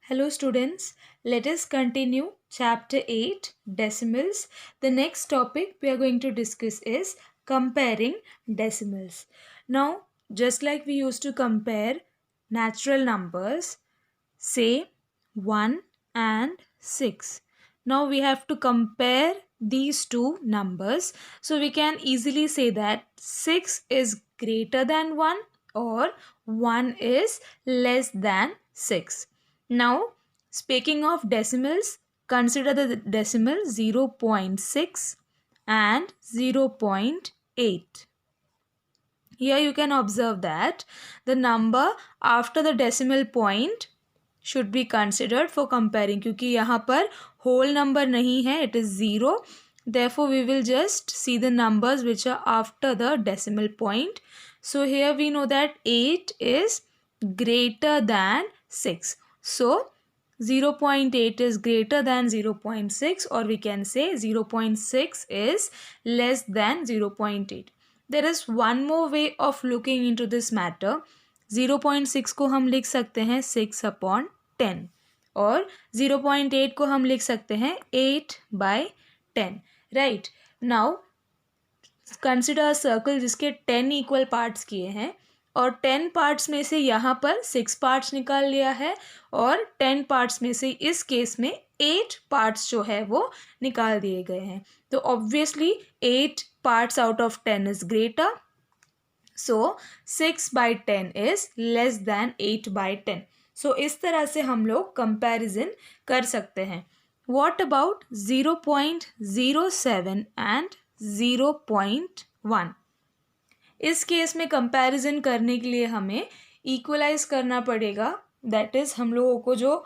Hello students, let us continue chapter 8 decimals. The next topic we are going to discuss is comparing decimals. Now, just like we used to compare natural numbers, say 1 and 6. Now we have to compare these two numbers. So we can easily say that 6 is greater than 1 or 1 is less than 6. Now, speaking of decimals, consider the decimal 0.6 and 0.8. Here you can observe that the number after the decimal point should be considered for comparing, क्योंकि यहाँ पर whole number नहीं है, it is 0. Therefore, we will just see the numbers which are after the decimal point. So here we know that 8 is greater than 6. So 0.8 is greater than 0.6, or we can say 0.6 is less than 0.8. There is one more way of looking into this matter. 0.6 को हम लिख सकते हैं 6/10 और 0.8 को हम लिख सकते हैं 8/10. Right. Now consider a circle जिसके 10 इक्वल पार्ट्स किए हैं और 10 पार्ट्स में से यहाँ पर 6 पार्ट्स निकाल लिया है और 10 पार्ट्स में से इस केस में 8 पार्ट्स जो है वो निकाल दिए गए हैं. तो obviously 8 parts out of 10 is greater. So 6/10 is less than 8/10. So इस तरह से हम लोग comparison कर सकते हैं. What about 0.07 and 0.1? इस केस में comparison करने के लिए हमें equalize करना पड़ेगा. That is हम लोगों को जो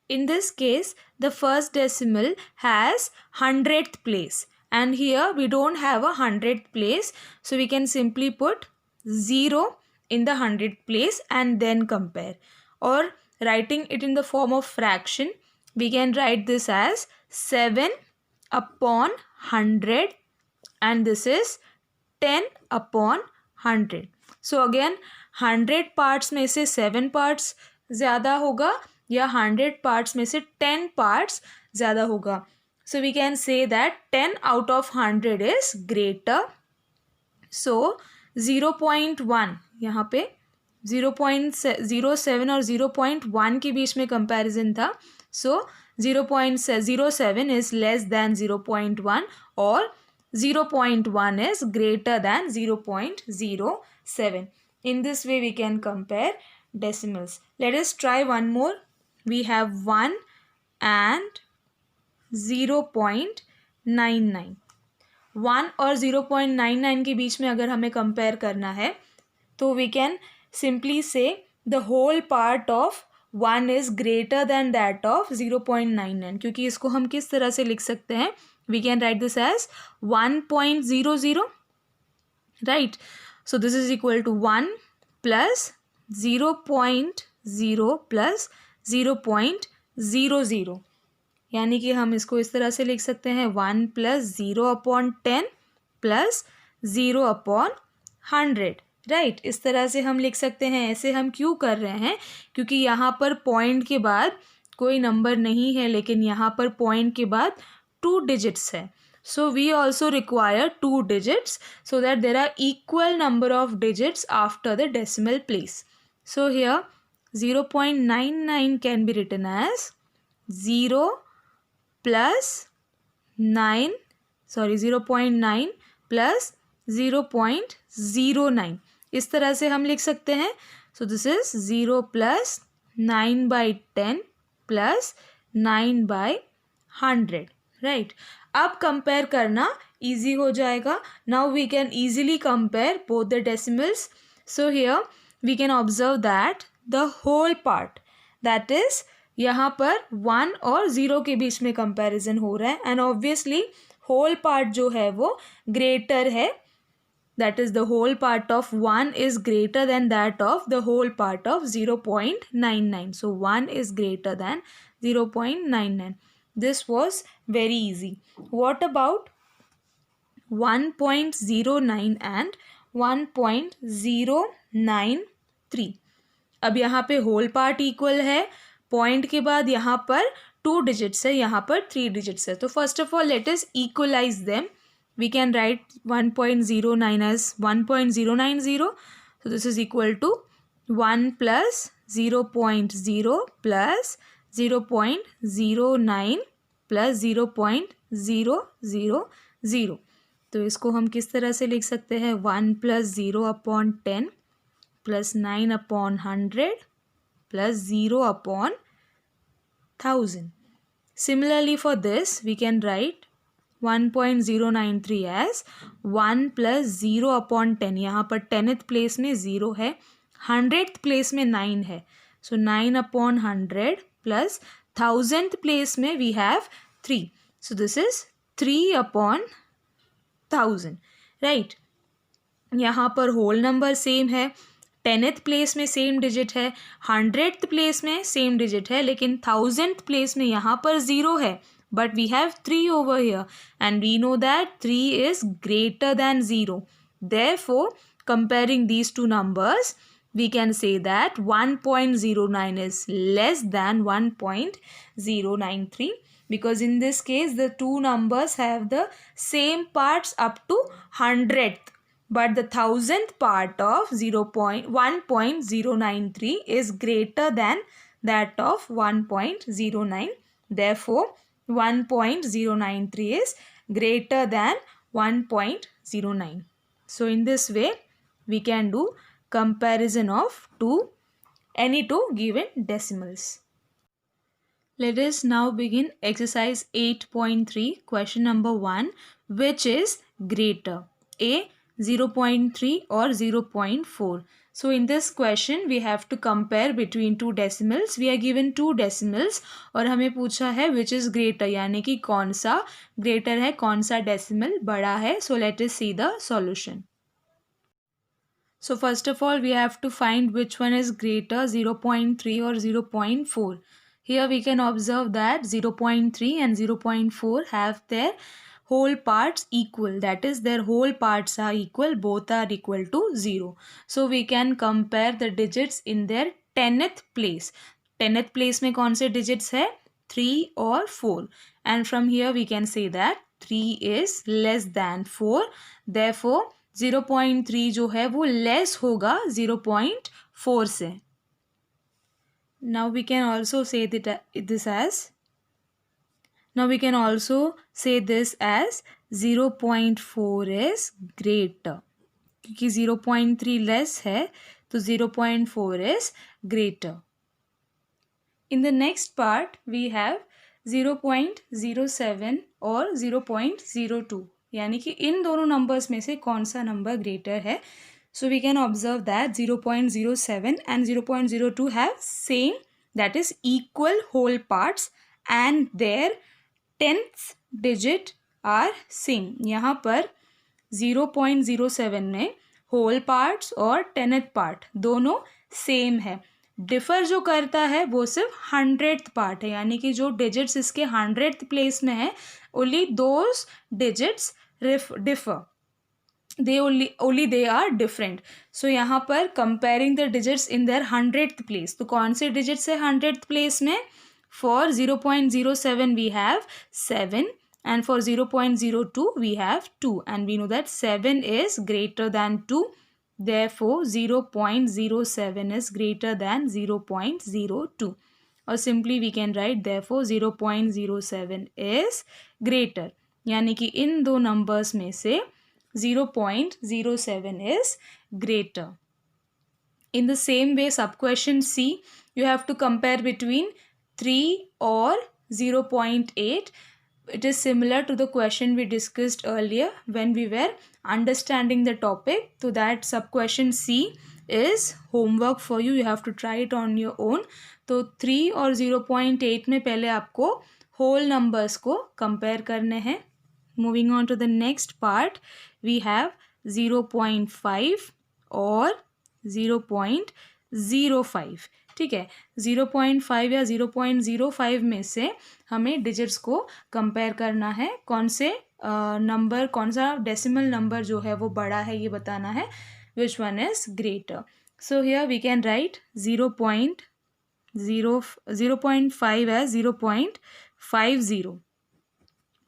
in this case, the first decimal has 100th place, and here we don't have a 100th place, so we can simply put 0 in the 100th place and then compare. Or writing it in the form of fraction, we can write this as 7/100, and this is 10/100. So again 100 parts में से 7 parts ज़्यादा होगा या 100 parts में से 10 parts ज़्यादा होगा. So we can say that 10 out of 100 is greater. So 0.1 यहाँ पे 0.07 और 0.1 के बीच में कंपैरिजन था. सो 0.07 इज लेस दैन 0.1 और 0.1 is greater than 0.07. In this way we can compare decimals. Let us try one more. We have 1 and 0.99. 1 और 0.99 के बीच में अगर हमें कंपेयर करना है तो we can simply say the whole part of 1 is greater than that of 0.99. क्योंकि इसको हम किस तरह से लिख सकते हैं? We can write this as 1.00. Right? So this is equal to 1 plus 0.0 plus 0.00. यानी कि हम इसको इस तरह से लिख सकते हैं 1 plus 0/10 plus 0/100. राइट. इस तरह से हम लिख सकते हैं. ऐसे हम क्यों कर रहे हैं? क्योंकि यहाँ पर पॉइंट के बाद कोई नंबर नहीं है, लेकिन यहाँ पर पॉइंट के बाद 2 digits है. So we also require 2 digits so that there are equal number of digits after the decimal place. So here 0.99 can be written as 0 plus 9 0.9 plus 0.09. इस तरह से हम लिख सकते हैं. So this is 0 plus 9/10 plus 9/100. Right. अब compare करना easy हो जाएगा. Now we can easily compare both the decimals. So here we can observe that the whole part, that is यहाँ पर 1 और 0 के बीच में कंपैरिजन हो रहा है, एंड ऑब्वियसली होल पार्ट जो है वो ग्रेटर है. That is the whole part of 1 is greater than that of the whole part of 0.99. So 1 is greater than 0.99. This was very easy. What about 1.09 and 1.093? अब यहाँ पे whole part equal है, point के बाद यहाँ पर 2 digits है, यहाँ पर 3 डिजिट्स है. तो first of all let us equalize them. We can write 1.09 as 1.090. So this is equal to 1 plus 0.0 plus 0.09 plus 0.000. तो इसको हम किस तरह से लिख सकते हैं? 1 plus 0 upon 10 plus 9 upon 100 plus 0 upon 1000. Similarly for this we can write 1.093 as 1 plus 0 upon 10. यहाँ पर 10th place में 0 है, 100th place में 9 है. So 9 upon 100 plus 1000th place में we have 3. So this is 3 upon 1000. Right. यहाँ पर whole number same है, 10th प्लेस में सेम डिजिट है, 100th प्लेस में सेम डिजिट है, लेकिन 1000th प्लेस में यहाँ पर 0 है. But we have 3 over here and we know that 3 is greater than 0. Therefore, comparing these two numbers, we can say that 1.09 is less than 1.093, because in this case the two numbers have the same parts up to 100th. But the 1000th part of 1.093 is greater than that of 1.09. Therefore, 1.093 is greater than 1.09. So in this way, we can do comparison of any two given decimals. Let us now begin exercise 8.3, question number 1, which is greater, A, 0.3 or 0.4. So in this question we have to compare between two decimals. We are given two decimals और हमें पूछा है which is greater, यानी कि कौन सा greater है, कौन सा decimal बड़ा है. So let us see the solution. So first of all we have to find which one is greater, 0.3 or 0.4. Here we can observe that 0.3 and 0.4 have their whole parts equal, that is their whole parts are equal, both are equal to 0. So we can compare the digits in their 10th place. 10th place में कौन से digits है? 3 और 4. And from here we can say that 3 is less than 4. Therefore 0.3 जो है वो less होगा 0.4 से. Now we can also say this as 0.4 is greater. क्योंकि 0.3 less है तो 0.4 is greater. In the next part we have 0.07 और 0.02, यानी कि इन दोनों numbers में से कौन सा number greater है. So we can observe that 0.07 and 0.02 have same, that is equal whole parts, and their 10th digit are same. यहाँ पर 0.07 में whole parts और 10th part दोनों same है. डिफ़र जो करता है वो सिर्फ 100th पार्ट है, यानी कि जो डिजिट्स इसके 100th प्लेस में है only those digits differ, they are different. So यहाँ पर comparing the digits in their 100th place, तो कौन से digits है 100th place में? For 0.07 we have 7 and for 0.02 we have 2, and we know that 7 is greater than 2. Therefore 0.07 is greater than 0.02, or simply we can write therefore 0.07 is greater, यानी कि इन दो numbers में से 0.07 is greater. In the same way, sub question C, you have to compare between 3 or 0.8. It is similar to the question we discussed earlier when we were understanding the topic. So that sub question C is homework for you. You have to try it on your own. तो 3 और 0.8 में पहले आपको whole numbers को compare करने हैं. Moving on to the next part, we have 0.5 or 0.3. 0.05, ठीक है। 0.5 या 0.05 में से हमें डिजिट्स को कंपेयर करना है, कौन से नंबर, कौन सा डेसिमल नंबर जो है वो बड़ा है ये बताना है, which one is greater. So here we can write 0.5 as 0.50,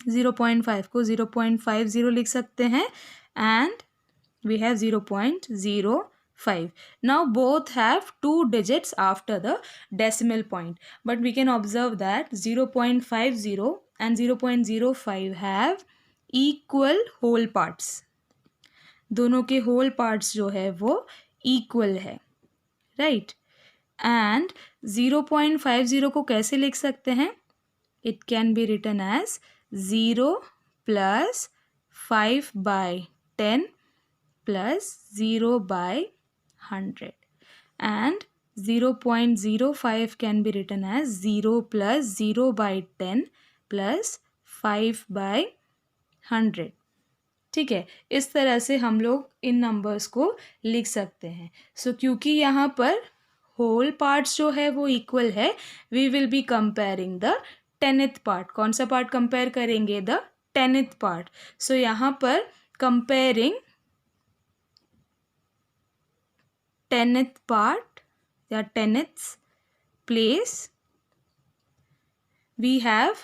0.5 को 0.50 लिख सकते हैं, and we have 0.05. Now both have two digits after the decimal point, but we can observe that 0.50 and 0.05 have equal whole parts. दोनों के whole parts जो है वो equal है, right? And 0.50 को कैसे लिख सकते हैं? It can be written as 0 plus 5/10 plus 0/100, and 0.05 can be written as 0 plus 0/10 plus 5/100, ठीक है। इस तरह से हम लोग इन नंबर्स को लिख सकते हैं। सो क्योंकि यहाँ पर होल पार्ट्स जो है वो इक्वल है, we will be comparing the 10th part. कौन सा पार्ट कंपेयर करेंगे? The 10th part. सो यहाँ पर कंपेयरिंग 10th part या 10th place, we have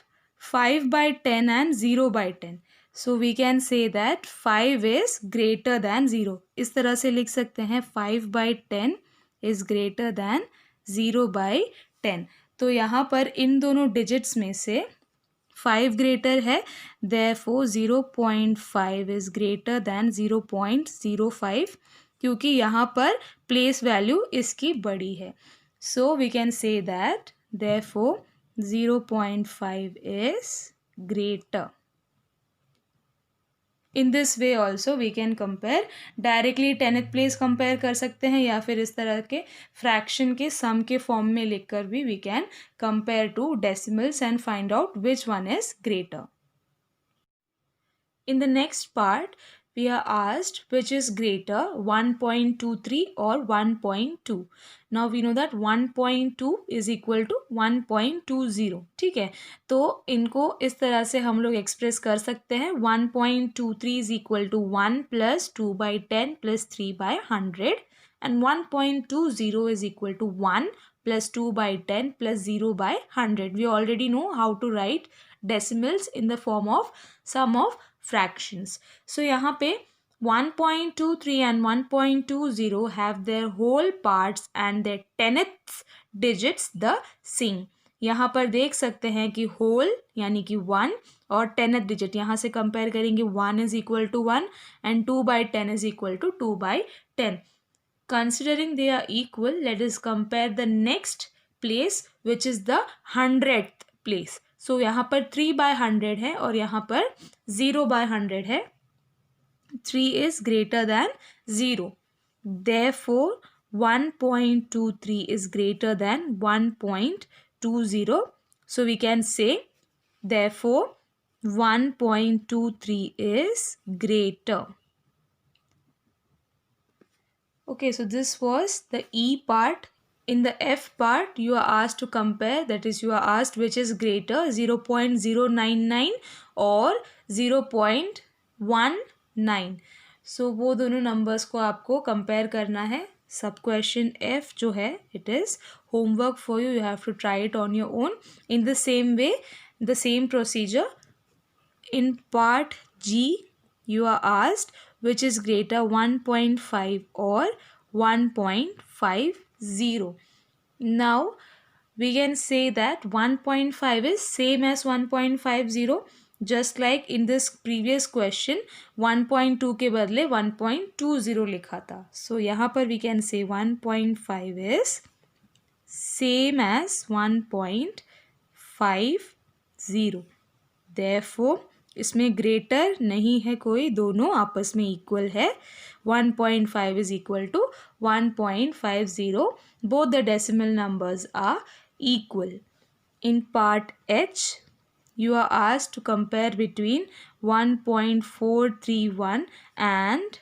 5/10 and 0/10. So we can say that 5 is greater than 0. इस तरह से लिख सकते हैं 5/10 is greater than 0/10. तो यहाँ पर इन दोनों डिजिट्स में से 5 ग्रेटर है, therefore 0.5 is greater than 0.05, क्योंकि यहाँ पर प्लेस वैल्यू इसकी बड़ी है। So we can say that therefore 0.5 is greater. In this way also we can compare, directly 10th place compare कर सकते हैं, या फिर इस तरह के फ्रैक्शन के सम के फॉर्म में लिखकर भी we can compare two decimals and find out which one is greater. In the next part, we are asked which is greater, 1.23 or 1.2. Now we know that 1.2 is equal to 1.20, ठीक है। तो इनको इस तरह से हम लोग एक्सप्रेस कर सकते हैं, 1.23 is equal to 1 plus 2/10 plus 3/100, and 1.20 is equal to 1 plus 2/10 plus 0/100. We already know how to write decimals in the form of sum of fractions. So यहाँ पे 1.23 and 1.20 have their whole parts and their 10th digits the same. यहाँ पर देख सकते हैं कि whole यानी कि 1 और 10th digit यहाँ से कंपेयर करेंगे, 1 is equal to 1 and 2/10 is equal to 2/10. Considering they are equal, let us compare the next place which is the 100th place. So यहाँ पर 3/100 है और यहाँ पर 0/100 है. 3 is greater than 0. Therefore 1.23 is greater than 1.20. So we can say therefore 1.23 is greater. Okay, so this was the E part. In the F part, you are asked to compare, that is you are asked which is greater, 0.099 or 0.19. So वो दोनों numbers को आपको compare करना है. Sub question F जो है, it is homework for you. You have to try it on your own. In the same way, the same procedure. In part G, you are asked which is greater, 1.5 or 1.50. Now we can say that 1.5 is same as 1.50, just like in this previous question 1.2 के बदले 1.20 लिखा था. So यहाँ पर we can say 1.5 is same as 1.50. Therefore इसमें greater नहीं है कोई, दोनों आपस में इक्वल है. 1.5 is equal to 1.50. Both the decimal numbers are equal. In part H, you are asked to compare between 1.431 and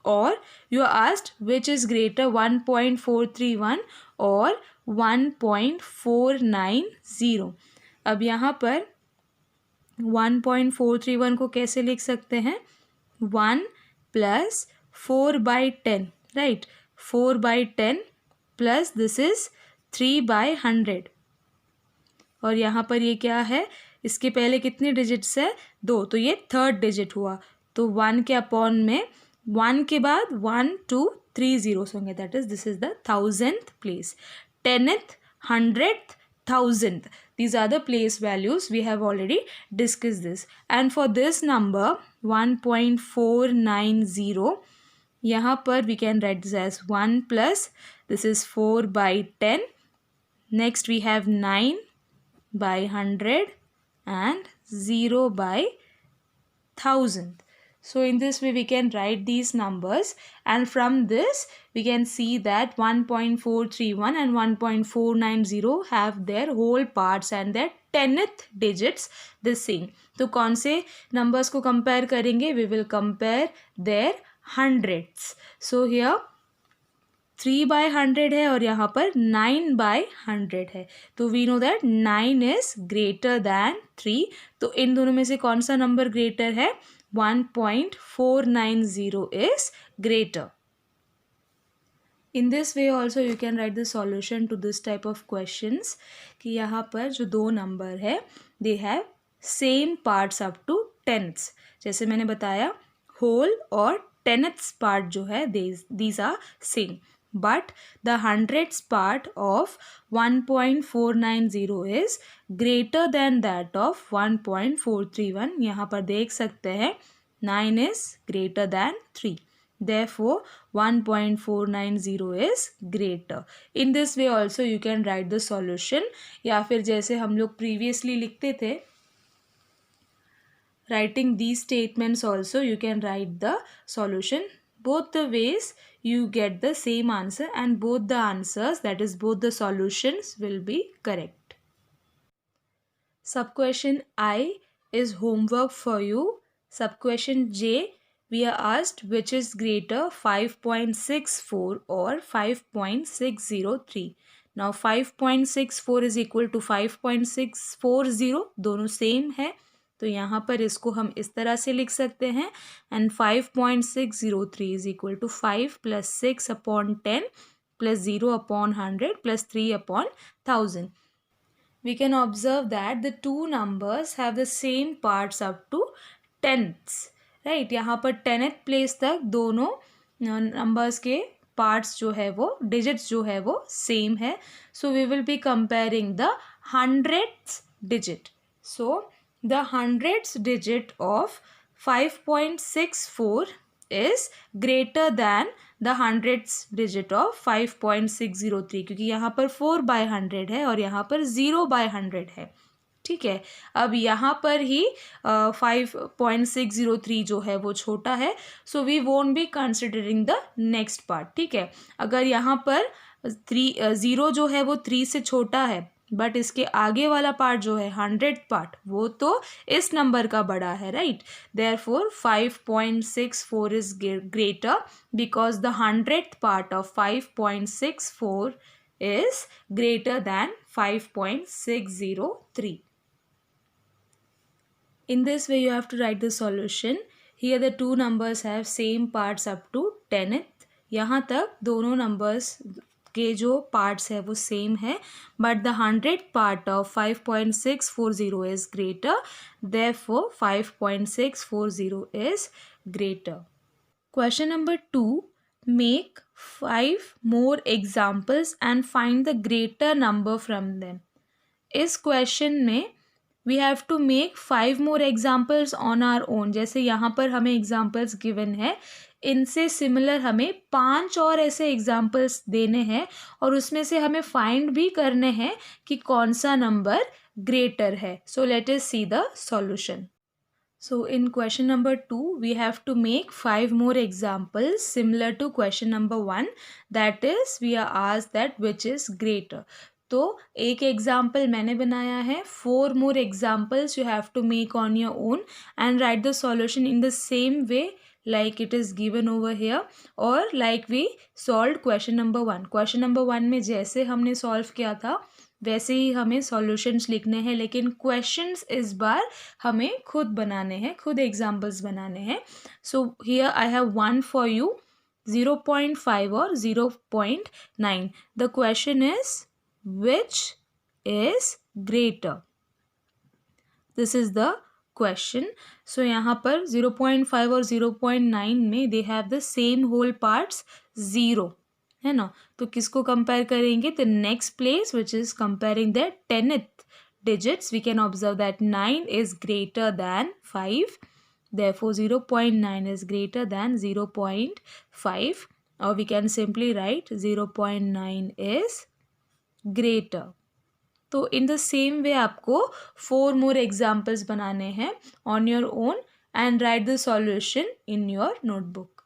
or you are asked which is greater 1.431 और 1.490. अब यहाँ पर 1.431 को कैसे लिख सकते हैं? 1 plus 4/10, right. 4/10 plus this is 3/100. और यहाँ पर ये क्या है? इसके पहले कितने डिजिट्स है? 2, तो ये थर्ड डिजिट हुआ. तो 1 के अपॉन में 1 के बाद 1 2 3 zeros होंगे. That is this is the 1000th place. 10th, 100th, 1000th. These are the place values. We have already discussed this. And for this number 1.490, यहाँ पर we can write this as 1 plus this is 4/10. Next we have 9/100 and 0/1000. So in this way we can write these numbers, and from this we can see that 1.431 and 1.490 have their whole parts and their 10th digits the same. तो कौन से numbers को compare करेंगे? We will compare their hundreds. So here 3/100 है और यहाँ पर 9/100 है. तो we know that 9 is greater than 3. तो इन दोनों में से कौन सा नंबर ग्रेटर है? 1.490 is greater. In this way also you can write the solution to this type of questions कि यहाँ पर जो दो नंबर है they have same parts up to tenths. जैसे मैंने बताया whole और tenths part जो है these are same. But the hundredths part of 1.490 is greater than that of 1.431. यहाँ पर देख सकते हैं 9 is greater than 3. Therefore 1.490 is greater. In this way also you can write the solution. या फिर जैसे हम लोग previously लिखते थे, writing these statements also you can write the solution. Both the ways you get the same answer, and both the answers, that is both the solutions, will be correct. Sub-question I is homework for you. Sub-question J, we are asked which is greater 5.64 or 5.603. Now 5.64 is equal to 5.640, दोनों same है, तो यहाँ पर इसको हम इस तरह से लिख सकते हैं. And 5.603 is equal to 5 + 6/10 + 0/100 + 3/1000. We can observe that the two numbers have the same parts up to tenths, right. यहाँ पर 10th place तक दोनों numbers के parts जो है वो digits जो है वो same है. So we will be comparing the hundredths digit. So the hundredths digit of 5.64 is greater than the hundredths digit of 5.603, क्योंकि यहाँ पर 4/100 है और यहाँ पर 0/100 है. ठीक है. अब यहाँ पर ही 5.603 जो है वो छोटा है, so we won't be considering the next part. ठीक है. अगर यहाँ पर 0 जो है वो 3 से छोटा है, बट इसके आगे वाला पार्ट जो है 100th पार्ट वो तो इस नंबर का बड़ा है, right. Therefore 5.64 is greater because the 100th part of 5.64 is greater than 5.603. In this way you have to write the solution. Here the two numbers have same parts up to 10th. यहाँ तक दोनों numbers के जो parts है वो same है, but the 100th part of 5.640 is greater, therefore 5.640 is greater. Question number 2, make 5 more examples and find the greater number from them. इस question में we have to make 5 more examples on our own. जैसे यहाँ पर हमें examples given है, इनसे similar हमें 5 और ऐसे एग्जाम्पल्स देने हैं और उसमें से हमें फाइंड भी करने हैं कि कौन सा नंबर ग्रेटर है. So let us see the solution. So in question number 2 we have to make 5 more examples similar to question number 1, that is we are asked that which is greater. तो एक example मैंने बनाया है, 4 more examples you have to make on your own and write the solution in the same way. like it is given over here, or like we solved question number 1. question number 1 में जैसे हमने solve किया था वैसे ही हमें solutions लिखने हैं, लेकिन क्वेश्चंस इस बार हमें खुद बनाने हैं, खुद एग्जाम्पल्स बनाने हैं. So here I have one for you, 0.5 और 0.9. The question is which is greater. This is the question. So यहाँ पर 0.5 और 0.9 में they have the same whole parts 0, है ना. तो किसको कंपेयर करेंगे? The next place which is comparing the 10th digits. We can observe that 9 is greater than 5. Therefore 0.9 is greater than 0.5, or we can simply write 0.9 is greater. तो इन the same वे आपको 4 more examples बनाने हैं on your own and write the solution in your notebook.